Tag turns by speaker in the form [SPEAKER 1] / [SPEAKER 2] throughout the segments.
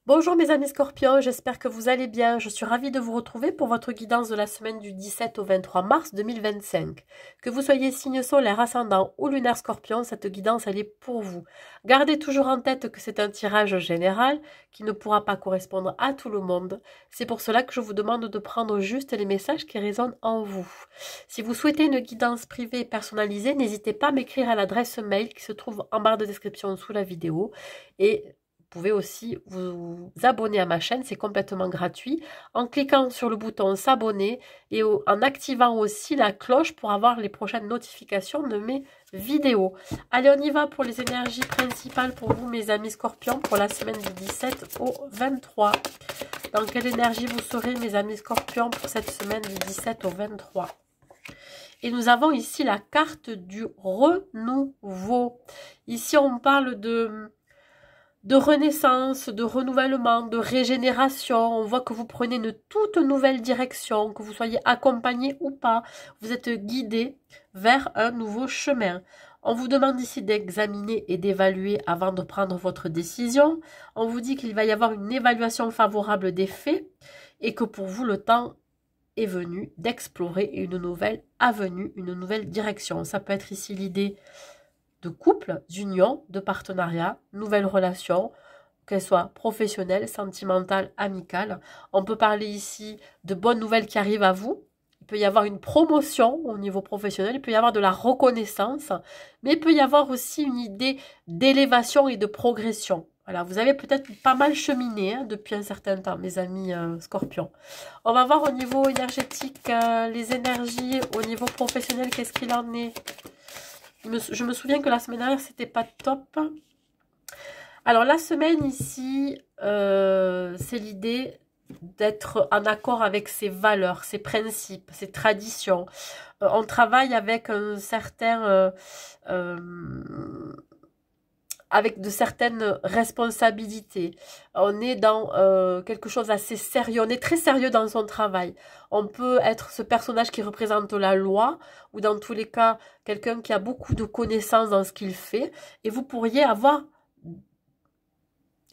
[SPEAKER 1] Bonjour mes amis scorpions, j'espère que vous allez bien. Je suis ravie de vous retrouver pour votre guidance de la semaine du 17 au 23 mars 2025. Que vous soyez signe solaire, ascendant ou lunaire scorpion, cette guidance elle est pour vous. Gardez toujours en tête que c'est un tirage général qui ne pourra pas correspondre à tout le monde. C'est pour cela que je vous demande de prendre juste les messages qui résonnent en vous. Si vous souhaitez une guidance privée personnalisée, n'hésitez pas à m'écrire à l'adresse mail qui se trouve en barre de description sous la vidéo et vous pouvez aussi vous abonner à ma chaîne, c'est complètement gratuit, en cliquant sur le bouton s'abonner et en activant aussi la cloche pour avoir les prochaines notifications de mes vidéos. Allez, on y va pour les énergies principales pour vous, mes amis scorpions, pour la semaine du 17 au 23. Dans quelle énergie vous serez, mes amis scorpions, pour cette semaine du 17 au 23? Et nous avons ici la carte du renouveau. Ici, on parle de renaissance, de renouvellement, de régénération. On voit que vous prenez une toute nouvelle direction, que vous soyez accompagné ou pas. Vous êtes guidé vers un nouveau chemin. On vous demande ici d'examiner et d'évaluer avant de prendre votre décision. On vous dit qu'il va y avoir une évaluation favorable des faits et que pour vous, le temps est venu d'explorer une nouvelle avenue, une nouvelle direction. Ça peut être ici l'idée de couple, d'union, de partenariat, nouvelles relations, qu'elles soient professionnelles, sentimentales, amicales. On peut parler ici de bonnes nouvelles qui arrivent à vous. Il peut y avoir une promotion au niveau professionnel, il peut y avoir de la reconnaissance, mais il peut y avoir aussi une idée d'élévation et de progression. Voilà, vous avez peut-être pas mal cheminé depuis un certain temps, mes amis scorpions. On va voir au niveau énergétique, les énergies, au niveau professionnel, qu'est-ce qu'il en est. Je me souviens que la semaine dernière, c'était pas top. Alors, la semaine ici, c'est l'idée d'être en accord avec ses valeurs, ses principes, ses traditions. On travaille avec un certain... avec de certaines responsabilités. On est dans quelque chose d'assez sérieux. On est très sérieux dans son travail. On peut être ce personnage qui représente la loi ou dans tous les cas, quelqu'un qui a beaucoup de connaissances dans ce qu'il fait. Et vous pourriez avoir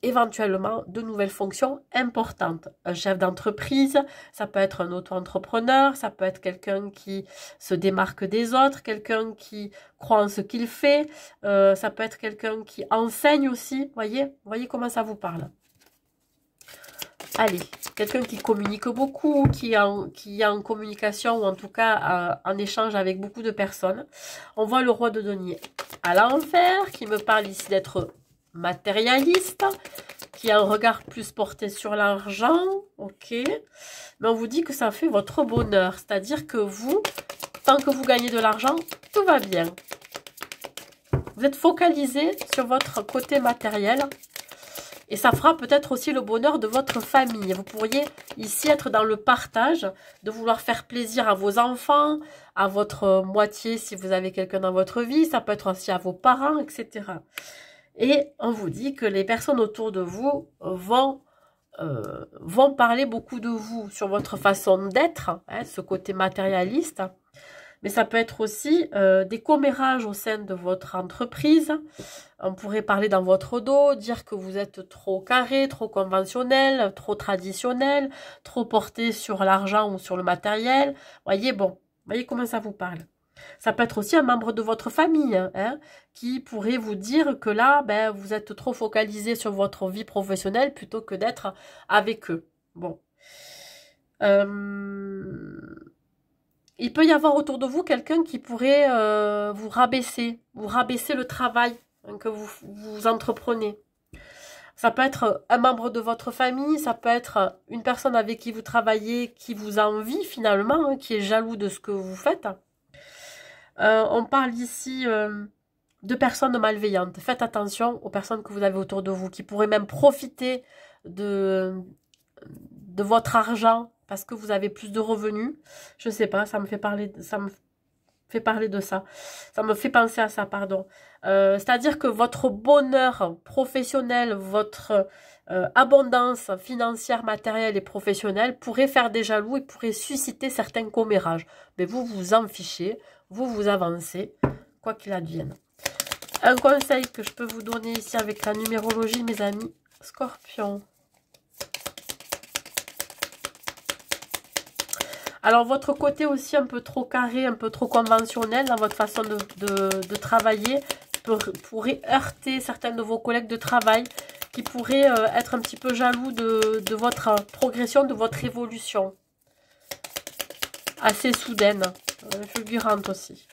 [SPEAKER 1] éventuellement de nouvelles fonctions importantes. Un chef d'entreprise, ça peut être un auto-entrepreneur, ça peut être quelqu'un qui se démarque des autres, quelqu'un qui croit en ce qu'il fait, ça peut être quelqu'un qui enseigne aussi, voyez comment ça vous parle. Allez, quelqu'un qui communique beaucoup, qui est en communication ou en tout cas en échange avec beaucoup de personnes. On voit le roi de denier à l'envers qui me parle ici d'être matérialiste, qui a un regard plus porté sur l'argent, ok. Mais on vous dit que ça fait votre bonheur, c'est-à-dire que vous, tant que vous gagnez de l'argent, tout va bien. Vous êtes focalisé sur votre côté matériel et ça fera peut-être aussi le bonheur de votre famille. Vous pourriez ici être dans le partage, de vouloir faire plaisir à vos enfants, à votre moitié si vous avez quelqu'un dans votre vie, ça peut être aussi à vos parents, etc. Et on vous dit que les personnes autour de vous vont parler beaucoup de vous sur votre façon d'être, ce côté matérialiste. Mais ça peut être aussi des commérages au sein de votre entreprise. On pourrait parler dans votre dos, dire que vous êtes trop carré, trop conventionnel, trop traditionnel, trop porté sur l'argent ou sur le matériel. Voyez comment ça vous parle. Ça peut être aussi un membre de votre famille qui pourrait vous dire que là, vous êtes trop focalisé sur votre vie professionnelle plutôt que d'être avec eux. Bon. Il peut y avoir autour de vous quelqu'un qui pourrait vous rabaisser le travail que vous entreprenez. Ça peut être un membre de votre famille, ça peut être une personne avec qui vous travaillez, qui vous envie finalement, qui est jaloux de ce que vous faites. On parle ici de personnes malveillantes. Faites attention aux personnes que vous avez autour de vous, qui pourraient même profiter de votre argent parce que vous avez plus de revenus. Je ne sais pas, ça me fait parler de ça. Ça me fait penser à ça, pardon. C'est-à-dire que votre bonheur professionnel, votre abondance financière, matérielle et professionnelle pourrait faire des jaloux et pourrait susciter certains commérages. Mais vous vous en fichez, vous avancez, quoi qu'il advienne. Un conseil que je peux vous donner ici avec la numérologie, mes amis, Scorpion. Alors, votre côté aussi un peu trop carré, un peu trop conventionnel dans votre façon de travailler pourrait heurter certains de vos collègues de travail qui pourraient être un petit peu jaloux de votre progression, de votre évolution. Assez soudaine, fulgurante aussi.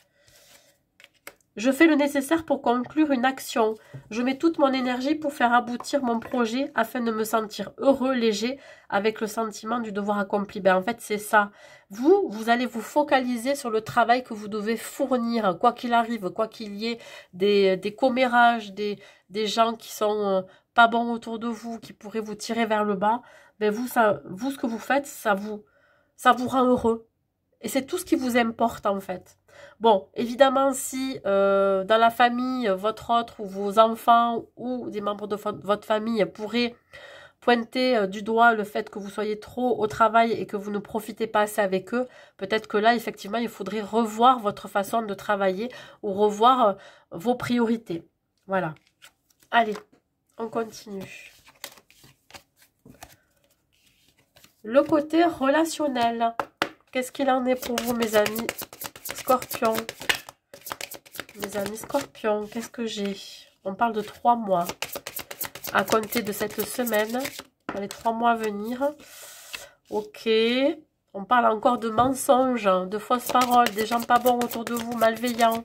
[SPEAKER 1] Je fais le nécessaire pour conclure une action. Je mets toute mon énergie pour faire aboutir mon projet afin de me sentir heureux, léger, avec le sentiment du devoir accompli. Ben, en fait, c'est ça. Vous allez vous focaliser sur le travail que vous devez fournir, quoi qu'il arrive, quoi qu'il y ait des commérages, des gens qui sont pas bons autour de vous, qui pourraient vous tirer vers le bas. Ben, vous, ce que vous faites, ça vous rend heureux. Et c'est tout ce qui vous importe, en fait. Bon, évidemment, si dans la famille, votre autre ou vos enfants ou des membres de votre famille pourraient pointer du doigt le fait que vous soyez trop au travail et que vous ne profitez pas assez avec eux, peut-être que là, effectivement, il faudrait revoir votre façon de travailler ou revoir vos priorités. Voilà. Allez, on continue. Le côté relationnel. Qu'est-ce qu'il en est pour vous, mes amis Scorpion? Mes amis Scorpion, qu'est-ce que j'ai? On parle de 3 mois. À compter de cette semaine, dans les 3 mois à venir. Ok. On parle encore de mensonges, de fausses paroles, des gens pas bons autour de vous, malveillants.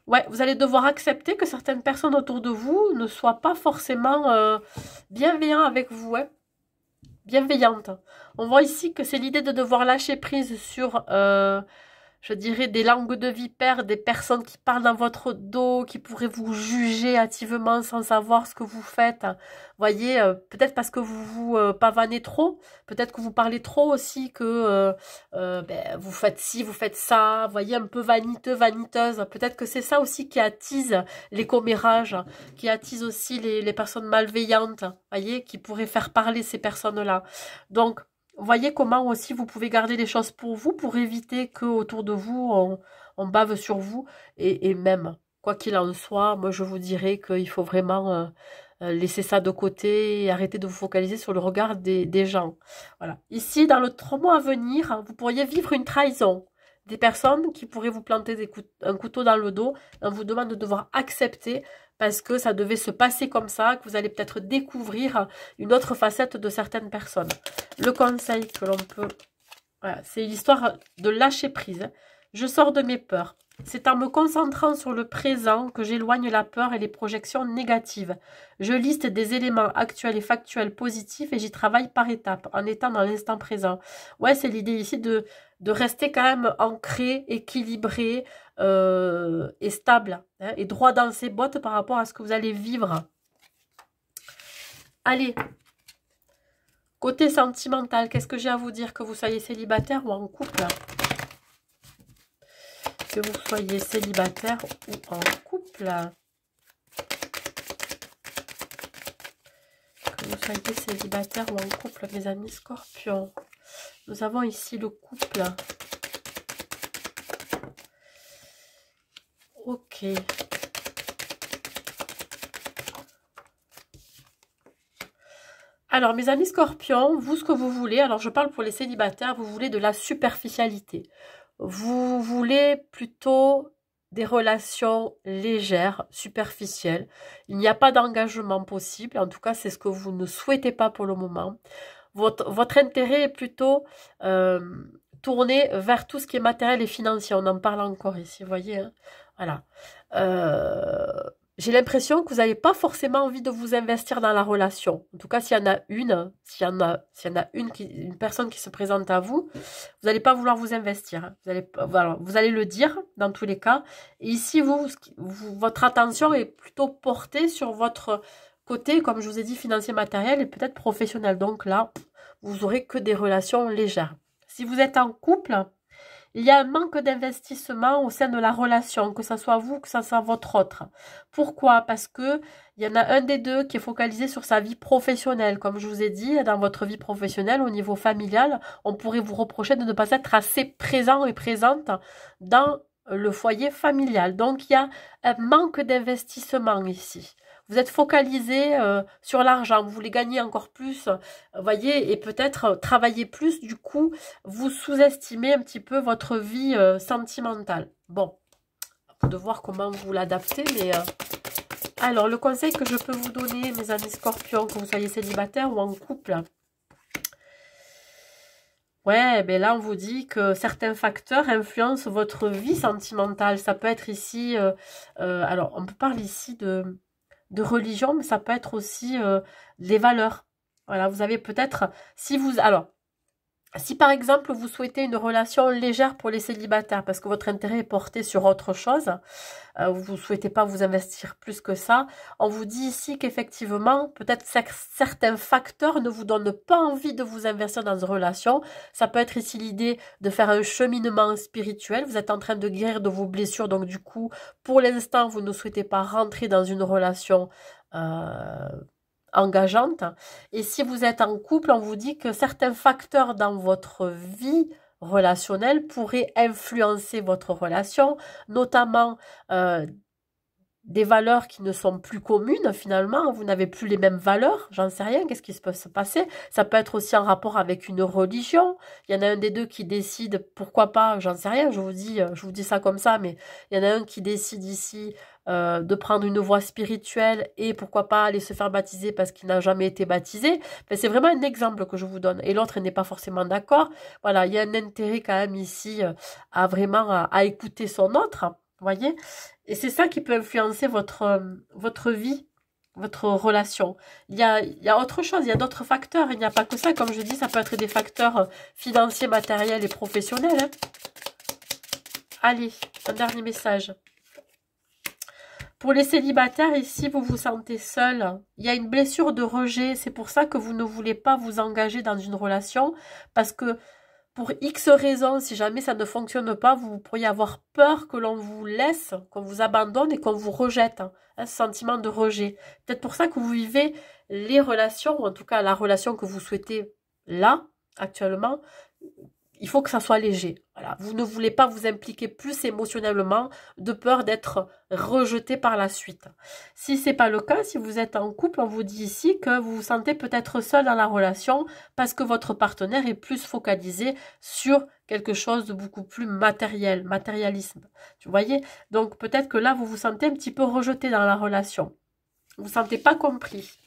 [SPEAKER 1] Ouais, vous allez devoir accepter que certaines personnes autour de vous ne soient pas forcément bienveillants avec vous, hein. Bienveillante. On voit ici que c'est l'idée de devoir lâcher prise sur, je dirais, des langues de vipères, des personnes qui parlent dans votre dos, qui pourraient vous juger hâtivement sans savoir ce que vous faites. Voyez, peut-être parce que vous vous pavanez trop, peut-être que vous parlez trop aussi, que ben, vous faites ci, vous faites ça, voyez, un peu vaniteux, vaniteuse. Peut-être que c'est ça aussi qui attise les commérages, qui attise aussi les personnes malveillantes, voyez, qui pourraient faire parler ces personnes-là. Donc, voyez comment aussi vous pouvez garder les choses pour vous, pour éviter que autour de vous, on bave sur vous. Et même, quoi qu'il en soit, moi je vous dirais qu'il faut vraiment laisser ça de côté et arrêter de vous focaliser sur le regard des gens. Voilà. Ici, dans le 3 mois à venir, vous pourriez vivre une trahison. Des personnes qui pourraient vous planter un couteau dans le dos. On vous demande de devoir accepter parce que ça devait se passer comme ça, que vous allez peut-être découvrir une autre facette de certaines personnes. Le conseil que l'on peut... Voilà, c'est l'histoire de lâcher prise. Je sors de mes peurs. C'est en me concentrant sur le présent que j'éloigne la peur et les projections négatives. Je liste des éléments actuels et factuels positifs et j'y travaille par étapes, en étant dans l'instant présent. Ouais, c'est l'idée ici de rester quand même ancré, équilibré et stable, hein, et droit dans ses bottes par rapport à ce que vous allez vivre. Allez, côté sentimental, qu'est-ce que j'ai à vous dire? Que vous soyez célibataire ou en couple? Que vous soyez célibataire ou en couple. Que vous soyez célibataire ou en couple, mes amis Scorpions. Nous avons ici le couple. Ok. Alors, mes amis Scorpions, vous, ce que vous voulez, alors je parle pour les célibataires, vous voulez de la superficialité. Vous voulez plutôt des relations légères, superficielles. Il n'y a pas d'engagement possible. En tout cas, c'est ce que vous ne souhaitez pas pour le moment. Votre intérêt est plutôt tourné vers tout ce qui est matériel et financier. On en parle encore ici, vous voyez, hein. Voilà. J'ai l'impression que vous n'avez pas forcément envie de vous investir dans la relation. En tout cas, s'il y en a une, une personne qui se présente à vous, vous n'allez pas vouloir vous investir. Vous allez le dire dans tous les cas. Et ici, votre attention est plutôt portée sur votre côté, comme je vous ai dit, financier, matériel et peut-être professionnel. Donc là, vous aurez que des relations légères. Si vous êtes en couple, il y a un manque d'investissement au sein de la relation, que ce soit vous, que ce soit votre autre. Pourquoi? Parce que il y en a un des deux qui est focalisé sur sa vie professionnelle. Comme je vous ai dit, dans votre vie professionnelle, au niveau familial, on pourrait vous reprocher de ne pas être assez présent et présente dans le foyer familial. Donc, il y a un manque d'investissement ici. Vous êtes focalisé sur l'argent, vous voulez gagner encore plus, voyez, et peut-être travailler plus. Du coup, vous sous-estimez un petit peu votre vie sentimentale. Bon, de voir comment vous l'adaptez, mais... alors, le conseil que je peux vous donner, mes amis scorpions, que vous soyez célibataire ou en couple... ouais, ben là, on vous dit que certains facteurs influencent votre vie sentimentale. Ça peut être ici... alors, on peut parler ici de religion, mais ça peut être aussi des valeurs. Voilà, vous avez peut-être... si vous... alors, si par exemple vous souhaitez une relation légère pour les célibataires, parce que votre intérêt est porté sur autre chose, vous ne souhaitez pas vous investir plus que ça, on vous dit ici qu'effectivement, peut-être certains facteurs ne vous donnent pas envie de vous investir dans une relation. Ça peut être ici l'idée de faire un cheminement spirituel. Vous êtes en train de guérir de vos blessures, donc du coup, pour l'instant, vous ne souhaitez pas rentrer dans une relation engageante. Et si vous êtes en couple, on vous dit que certains facteurs dans votre vie relationnelle pourraient influencer votre relation, notamment des valeurs qui ne sont plus communes finalement, vous n'avez plus les mêmes valeurs, j'en sais rien, qu'est-ce qui peut se passer? Ça peut être aussi en rapport avec une religion, il y en a un des deux qui décide, pourquoi pas, j'en sais rien, je vous dis ça comme ça, mais il y en a un qui décide ici de prendre une voie spirituelle et pourquoi pas aller se faire baptiser parce qu'il n'a jamais été baptisé. Enfin, c'est vraiment un exemple que je vous donne, et l'autre n'est pas forcément d'accord. Voilà, il y a un intérêt quand même ici à vraiment à écouter son autre, voyez? Et c'est ça qui peut influencer votre vie, votre relation. Il y a autre chose, il y a d'autres facteurs. Il n'y a pas que ça. Comme je dis, ça peut être des facteurs financiers, matériels et professionnels. Hein. Allez, un dernier message. Pour les célibataires, ici, vous vous sentez seul. Il y a une blessure de rejet. C'est pour ça que vous ne voulez pas vous engager dans une relation. Parce que pour X raisons, si jamais ça ne fonctionne pas, vous pourriez avoir peur que l'on vous laisse, qu'on vous abandonne et qu'on vous rejette. Hein, un sentiment de rejet. Peut-être pour ça que vous vivez les relations, ou en tout cas la relation que vous souhaitez là, actuellement. Il faut que ça soit léger. Voilà. Vous ne voulez pas vous impliquer plus émotionnellement de peur d'être rejeté par la suite. Si ce n'est pas le cas, si vous êtes en couple, on vous dit ici que vous vous sentez peut-être seul dans la relation parce que votre partenaire est plus focalisé sur quelque chose de beaucoup plus matériel, matérialisme. Vous voyez? Donc peut-être que là, vous vous sentez un petit peu rejeté dans la relation. Vous ne vous sentez pas compris.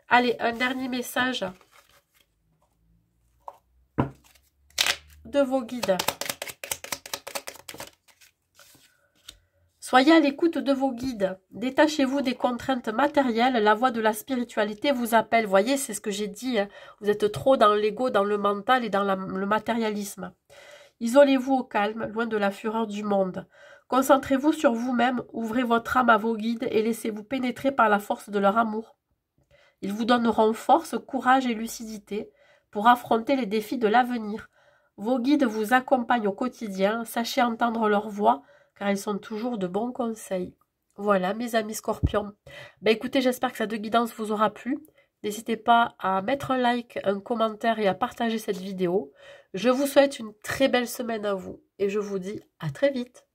[SPEAKER 1] Allez, un dernier message de vos guides. Soyez à l'écoute de vos guides. Détachez-vous des contraintes matérielles. La voie de la spiritualité vous appelle. Voyez, c'est ce que j'ai dit. Hein. Vous êtes trop dans l'ego, dans le mental et dans le matérialisme. Isolez-vous au calme, loin de la fureur du monde. Concentrez-vous sur vous-même. Ouvrez votre âme à vos guides et laissez-vous pénétrer par la force de leur amour. Ils vous donneront force, courage et lucidité pour affronter les défis de l'avenir. Vos guides vous accompagnent au quotidien, sachez entendre leur voix, car ils sont toujours de bons conseils. Voilà, mes amis scorpions. Ben écoutez, j'espère que cette guidance vous aura plu. N'hésitez pas à mettre un like, un commentaire et à partager cette vidéo. Je vous souhaite une très belle semaine à vous et je vous dis à très vite.